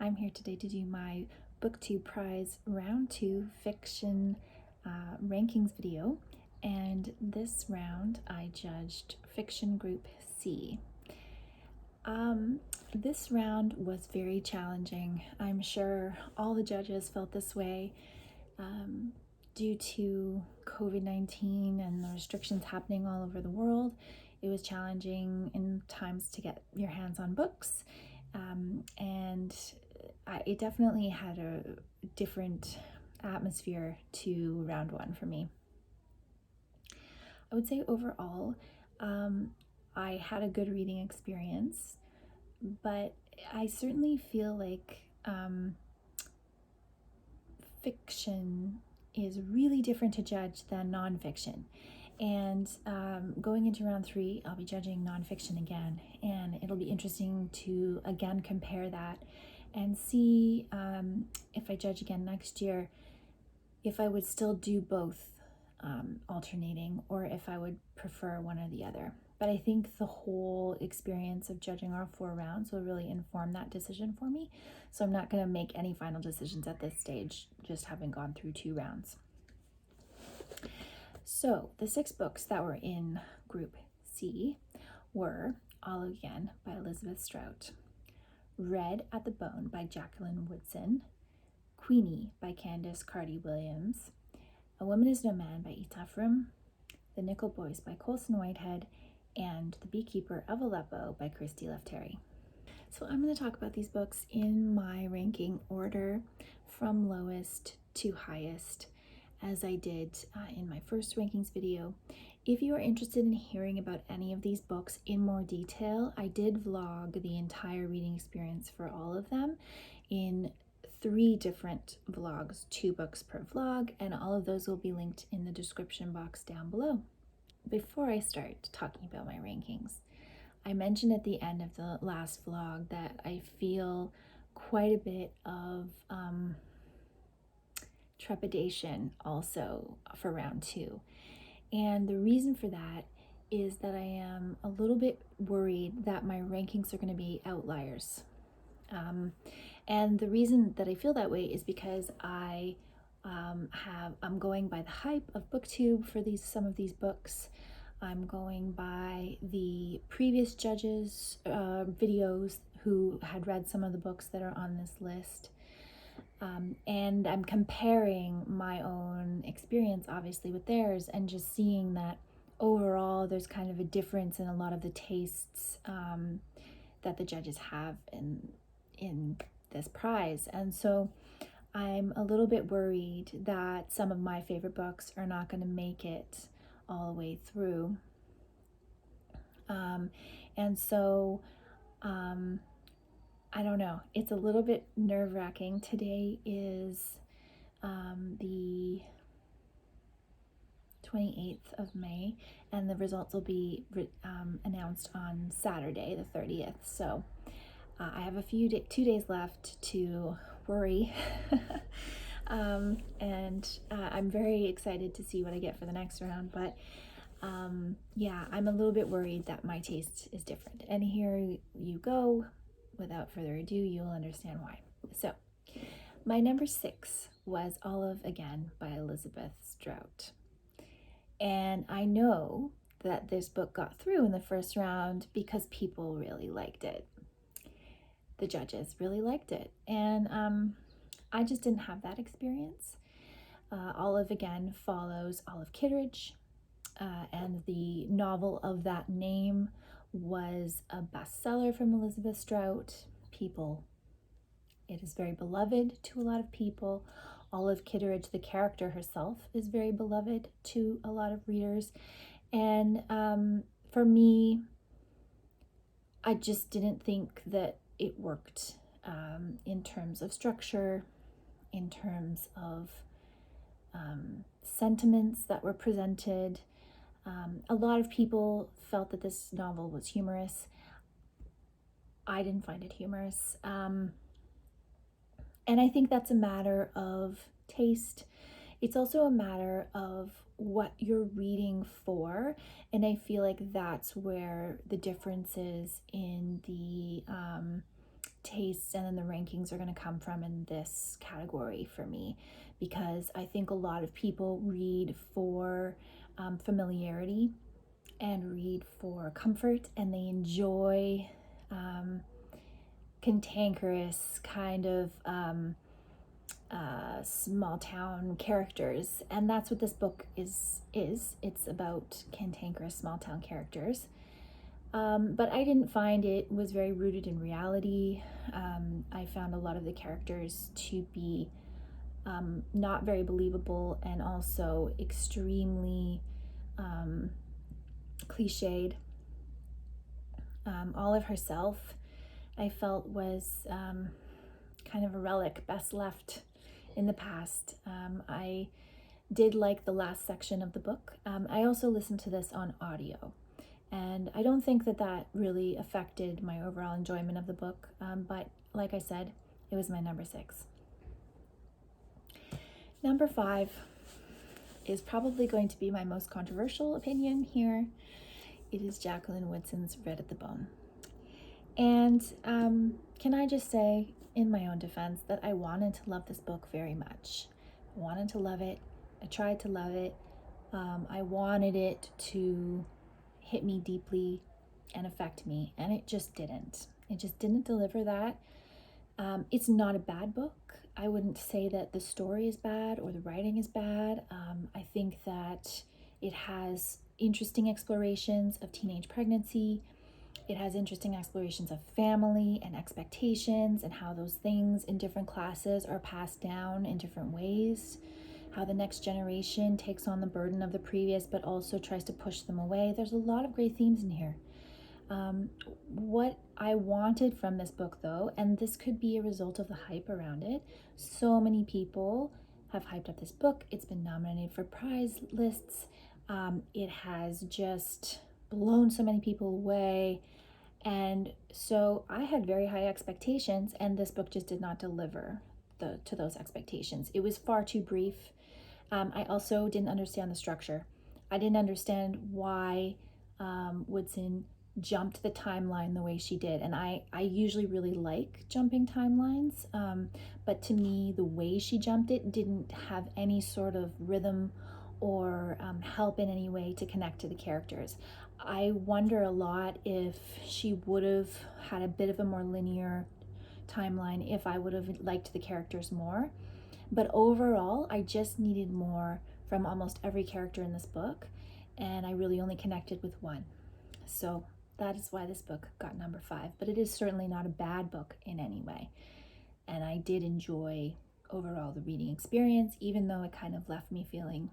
I'm here today to do my Booktube Prize Round 2 Fiction Rankings video, and this round I judged Fiction Group C. This round was very challenging. I'm sure all the judges felt this way due to COVID-19 and the restrictions happening all over the world. It was challenging in times to get your hands on books, and it definitely had a different atmosphere to round one for me. I would say overall, I had a good reading experience, but I certainly feel like fiction is really different to judge than nonfiction. And going into round 3, I'll be judging nonfiction again, and it'll be interesting to again compare that and see if I judge again next year, if I would still do both alternating, or if I would prefer one or the other. But I think the whole experience of judging our 4 rounds will really inform that decision for me. So I'm not going to make any final decisions at this stage, just having gone through 2 rounds. So the 6 books that were in Group C were All Again by Elizabeth Strout, Red at the Bone by Jacqueline Woodson, Queenie by Candice Carty-Williams, A Woman Is No Man by Etaf Rum, The Nickel Boys by Colsen Whitehead, and The Beekeeper of Aleppo by Christy Lefteri. So I'm going to talk about these books in my ranking order from lowest to highest, as I did in my first rankings video. If you are interested in hearing about any of these books in more detail, I did vlog the entire reading experience for all of them in 3 different vlogs, 2 books per vlog, and all of those will be linked in the description box down below. Before I start talking about my rankings, I mentioned at the end of the last vlog that I feel quite a bit of trepidation also for round 2. And the reason for that is that I am a little bit worried that my rankings are going to be outliers. And the reason that I feel that way is because I'm going by the hype of BookTube for some of these books. I'm going by the previous judges' videos who had read some of the books that are on this list. And I'm comparing my own experience, obviously, with theirs, and just seeing that overall there's kind of a difference in a lot of the tastes that the judges have in this prize. And so I'm a little bit worried that some of my favorite books are not going to make it all the way through. And so I don't know, it's a little bit nerve-wracking. Today is the 28th of May, and the results will be announced on Saturday the 30th. So I have 2 days left to worry. And I'm very excited to see what I get for the next round, but yeah, I'm a little bit worried that my taste is different. And here you go. Without further ado, you'll understand why. So my number 6 was Olive Again by Elizabeth Strout. And I know that this book got through in the first round because people really liked it. The judges really liked it. And I just didn't have that experience. Olive Again follows Olive Kitteridge, and the novel of that name was a bestseller from Elizabeth Strout. It is very beloved to a lot of people. Olive Kitteridge, the character herself, is very beloved to a lot of readers. And for me, I just didn't think that it worked in terms of structure, in terms of sentiments that were presented. A lot of people felt that this novel was humorous. I didn't find it humorous. And I think that's a matter of taste. It's also a matter of what you're reading for. And I feel like that's where the differences in the tastes and then the rankings are going to come from in this category for me, because I think a lot of people read for familiarity and read for comfort, and they enjoy cantankerous kind of small town characters, and that's what this book is. It's about cantankerous small town characters. But I didn't find it was very rooted in reality. I found a lot of the characters to be not very believable, and also extremely cliched. Olive herself, I felt, was kind of a relic, best left in the past. I did like the last section of the book. I also listened to this on audio, and I don't think that really affected my overall enjoyment of the book, but like I said, it was my number 6. Number 5 is probably going to be my most controversial opinion here. It is Jacqueline Woodson's Red at the Bone. And can I just say, in my own defense, that I wanted to love this book very much. I wanted to love it. I tried to love it. I wanted it to hit me deeply and affect me, and it just didn't. It just didn't deliver that. It's not a bad book. I wouldn't say that the story is bad or the writing is bad. I think that it has interesting explorations of teenage pregnancy. It has interesting explorations of family and expectations, and how those things in different classes are passed down in different ways. How the next generation takes on the burden of the previous, but also tries to push them away. There's a lot of great themes in here. What I wanted from this book, though, and this could be a result of the hype around it, so many people have hyped up this book. It's been nominated for prize lists. It has just blown so many people away. And so I had very high expectations, and this book just did not deliver to those expectations. It was far too brief. I also didn't understand the structure. I didn't understand why Woodson jumped the timeline the way she did. And I usually really like jumping timelines, but to me, the way she jumped it didn't have any sort of rhythm or help in any way to connect to the characters. I wonder a lot if she would have had a bit of a more linear timeline, if I would have liked the characters more. But overall, I just needed more from almost every character in this book, and I really only connected with one. So that is why this book got number 5, but it is certainly not a bad book in any way. And I did enjoy overall the reading experience, even though it kind of left me feeling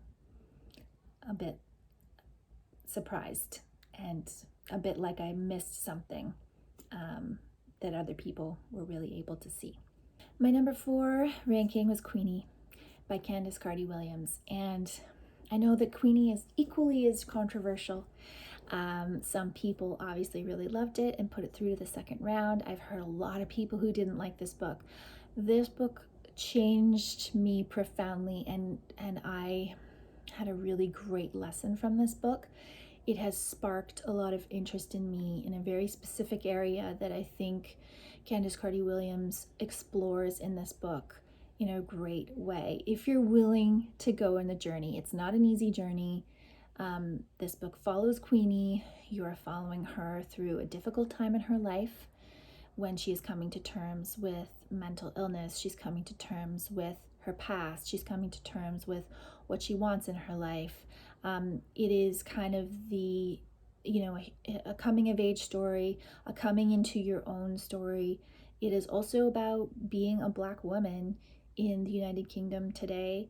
a bit surprised and a bit like I missed something that other people were really able to see. My number 4 ranking was Queenie by Candice Carty-Williams, and I know that Queenie is equally as controversial. Some people obviously really loved it and put it through to the second round. I've heard a lot of people who didn't like this book. This book changed me profoundly, and I had a really great lesson from this book. It has sparked a lot of interest in me in a very specific area that I think Candice Carty-Williams explores in this book in a great way. If you're willing to go on the journey, it's not an easy journey. This book follows Queenie. You are following her through a difficult time in her life when she is coming to terms with mental illness. She's coming to terms with her past. She's coming to terms with what she wants in her life. It is kind of the, a coming of age story, a coming into your own story. It is also about being a Black woman in the United Kingdom today.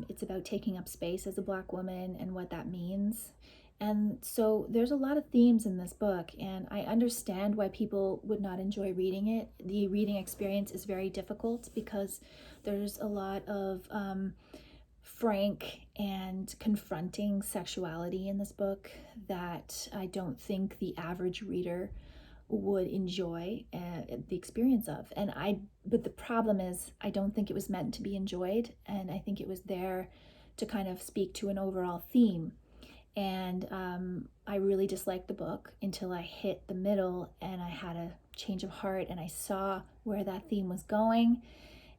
It's about taking up space as a Black woman and what that means. And so there's a lot of themes in this book, and I understand why people would not enjoy reading it. The reading experience is very difficult because there's a lot of frank and confronting sexuality in this book that I don't think the average reader would enjoy the experience of. But the problem is, I don't think it was meant to be enjoyed, and I think it was there to kind of speak to an overall theme. And I really disliked the book until I hit the middle, and I had a change of heart, and I saw where that theme was going,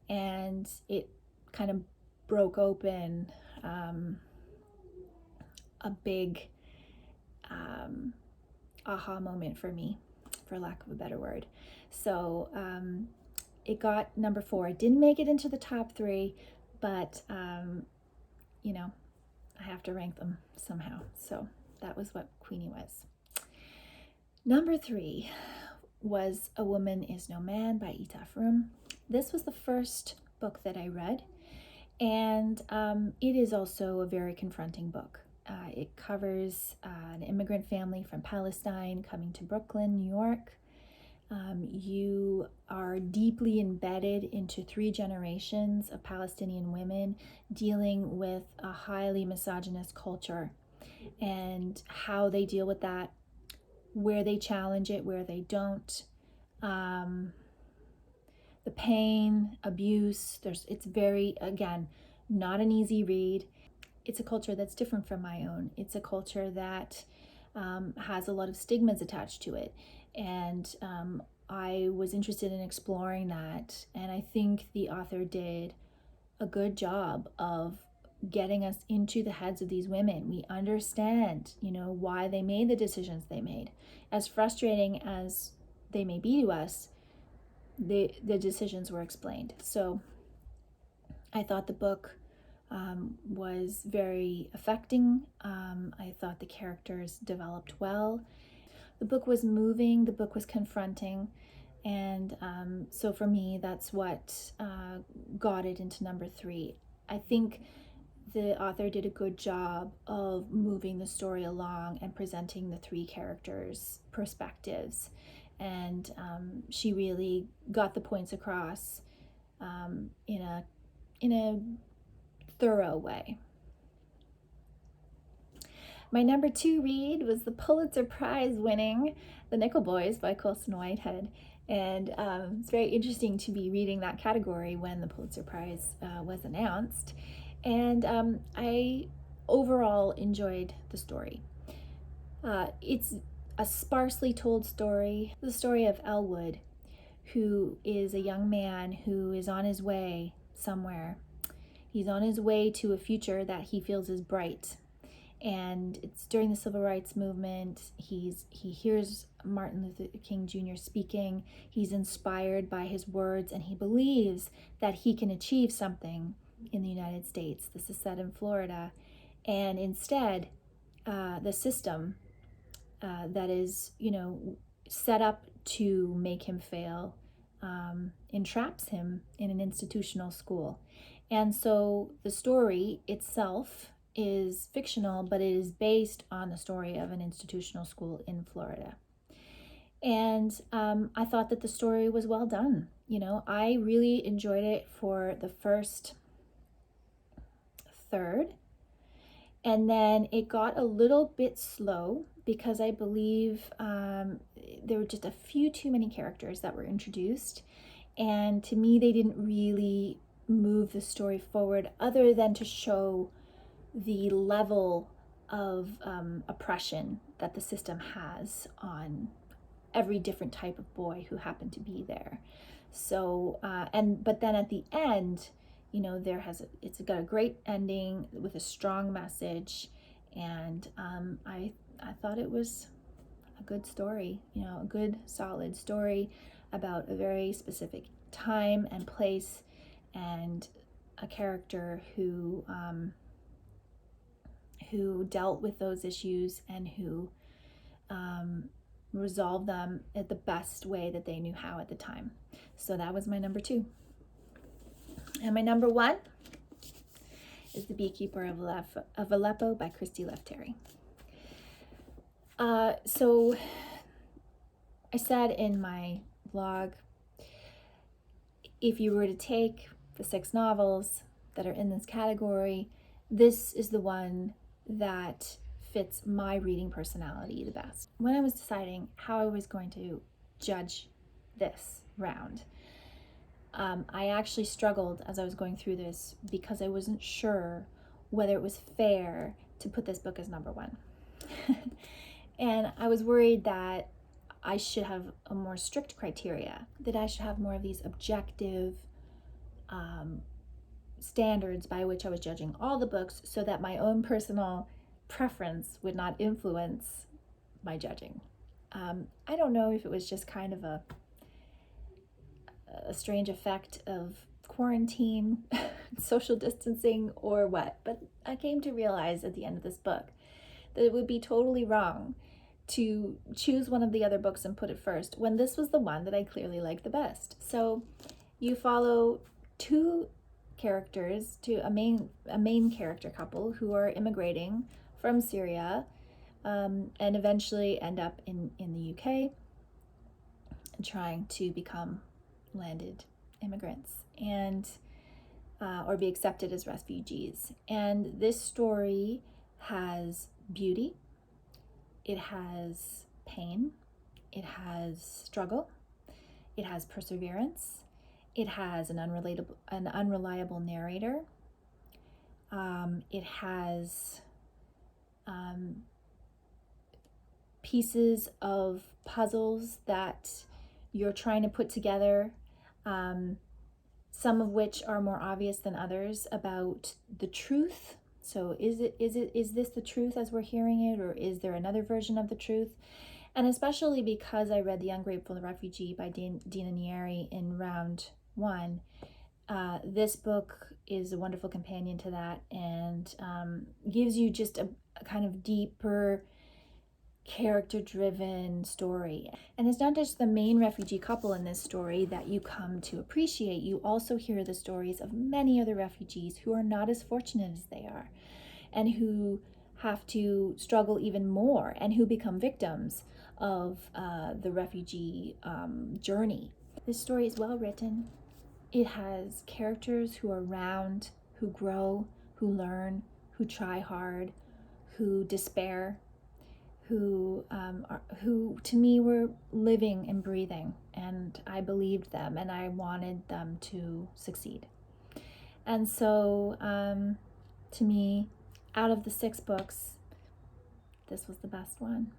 and it kind of broke open a big aha moment for me, for lack of a better word. So it got number 4. It didn't make it into the top 3, but you know, I have to rank them somehow. So that was what Queenie was. Number 3 was A Woman Is No Man by Etaf Rum. This was the first book that I read, and it is also a very confronting book. It covers an immigrant family from Palestine coming to Brooklyn, New York. You are deeply embedded into 3 generations of Palestinian women dealing with a highly misogynist culture, and how they deal with that, where they challenge it, where they don't. The pain, abuse, it's very, again, not an easy read. It's a culture that's different from my own. It's a culture that has a lot of stigmas attached to it. And I was interested in exploring that. And I think the author did a good job of getting us into the heads of these women. We understand, why they made the decisions they made. As frustrating as they may be to us, the decisions were explained. So I thought the book was very affecting. I thought the characters developed well. The book was moving, the book was confronting, and so for me, that's what got it into number 3. I think the author did a good job of moving the story along and presenting the 3 characters' perspectives, and she really got the points across in a thorough way. My number 2 read was the Pulitzer Prize winning The Nickel Boys by Colsen Whitehead. And it's very interesting to be reading that category when the Pulitzer Prize was announced. And I overall enjoyed the story. It's a sparsely told story, the story of Elwood, who is a young man who is on his way somewhere. He's on his way to a future that he feels is bright. And it's during the Civil Rights Movement. He hears Martin Luther King Jr. speaking. He's inspired by his words, and he believes that he can achieve something in the United States. This is set in Florida. And instead, the system that is, set up to make him fail entraps him in an institutional school. And so the story itself is fictional, but it is based on the story of an institutional school in Florida. And I thought that the story was well done. I really enjoyed it for the first third. And then it got a little bit slow because I believe there were just a few too many characters that were introduced. And to me, they didn't really move the story forward other than to show the level of oppression that the system has on every different type of boy who happened to be there. So, but then at the end, it's got a great ending with a strong message, and I thought it was a good story, a good solid story about a very specific time and place, and a character who dealt with those issues and who resolved them at the best way that they knew how at the time. So that was my number 2. And my number 1 is The Beekeeper of Aleppo by Christy Lefteri. So I said in my blog, if you were to take the 6 novels that are in this category, this is the one that fits my reading personality the best. When I was deciding how I was going to judge this round, I actually struggled as I was going through this because I wasn't sure whether it was fair to put this book as number 1. And I was worried that I should have a more strict criteria, that I should have more of these objective standards by which I was judging all the books, so that my own personal preference would not influence my judging. I don't know if it was just kind of a strange effect of quarantine, social distancing, or what, but I came to realize at the end of this book that it would be totally wrong to choose one of the other books and put it first, when this was the one that I clearly liked the best. So you follow two characters, to a main character couple who are immigrating from Syria, and eventually end up in the UK and trying to become landed immigrants and or be accepted as refugees. And this story has beauty, it has pain, it has struggle, it has perseverance, it has an unreliable narrator, it has pieces of puzzles that you're trying to put together, some of which are more obvious than others, about the truth. So is this the truth as we're hearing it, or is there another version of the truth? And especially because I read The Ungrateful Refugee by Dina Nieri in round 1, this book is a wonderful companion to that, and gives you just a kind of deeper, character-driven story. And it's not just the main refugee couple in this story that you come to appreciate. You also hear the stories of many other refugees who are not as fortunate as they are, and who have to struggle even more, and who become victims of the refugee journey. This story is well written. It has characters who are round, who grow, who learn, who try hard, who despair, who to me were living and breathing, and I believed them, and I wanted them to succeed. And so to me, out of the 6 books, this was the best one.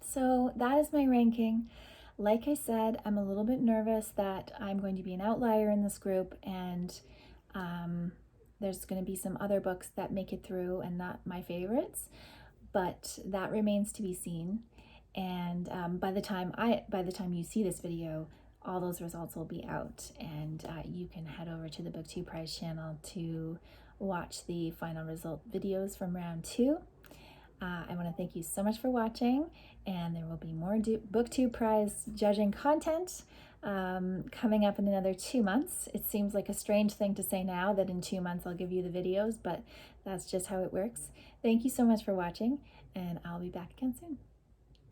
So that is my ranking. Like I said, I'm a little bit nervous that I'm going to be an outlier in this group, and there's going to be some other books that make it through and not my favorites, but that remains to be seen. And by the time you see this video, all those results will be out, and you can head over to the Booktube Prize channel to watch the final result videos from round 2. I want to thank you so much for watching, and there will be more Booktube Prize judging content coming up in another 2 months. It seems like a strange thing to say now that in 2 months I'll give you the videos, but that's just how it works. Thank you so much for watching, and I'll be back again soon.